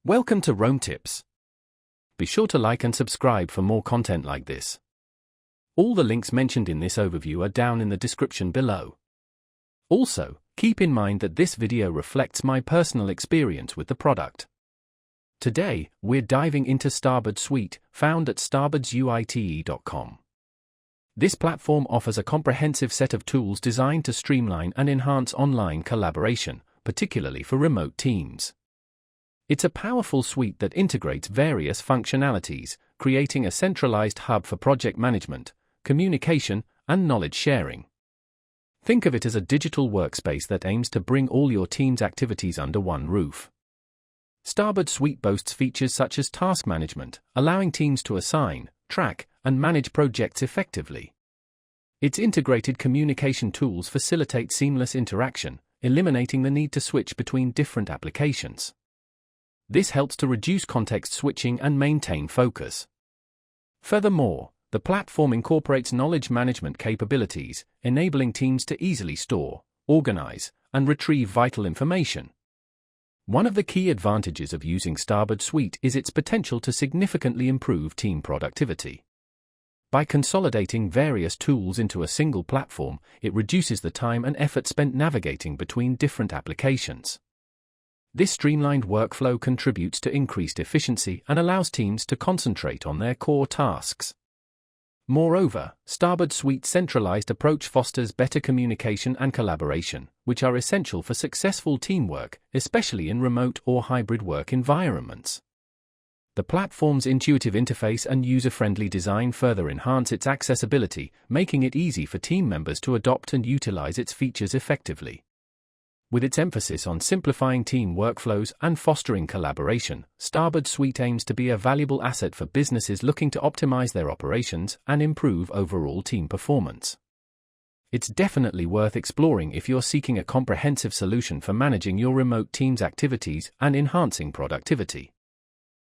Welcome to Rome Tips. Be sure to like and subscribe for more content like this. All the links mentioned in this overview are down in the description below. Also, keep in mind that this video reflects my personal experience with the product. Today, we're diving into Starboard Suite, found at starboardsuite.com. This platform offers a comprehensive set of tools designed to streamline and enhance online collaboration, particularly for remote teams. It's a powerful suite that integrates various functionalities, creating a centralized hub for project management, communication, and knowledge sharing. Think of it as a digital workspace that aims to bring all your team's activities under one roof. Starboard Suite boasts features such as task management, allowing teams to assign, track, and manage projects effectively. Its integrated communication tools facilitate seamless interaction, eliminating the need to switch between different applications. This helps to reduce context switching and maintain focus. Furthermore, the platform incorporates knowledge management capabilities, enabling teams to easily store, organize, and retrieve vital information. One of the key advantages of using Starboard Suite is its potential to significantly improve team productivity. By consolidating various tools into a single platform, it reduces the time and effort spent navigating between different applications. This streamlined workflow contributes to increased efficiency and allows teams to concentrate on their core tasks. Moreover, Starboard Suite's centralized approach fosters better communication and collaboration, which are essential for successful teamwork, especially in remote or hybrid work environments. The platform's intuitive interface and user-friendly design further enhance its accessibility, making it easy for team members to adopt and utilize its features effectively. With its emphasis on simplifying team workflows and fostering collaboration, Starboard Suite aims to be a valuable asset for businesses looking to optimize their operations and improve overall team performance. It's definitely worth exploring if you're seeking a comprehensive solution for managing your remote team's activities and enhancing productivity.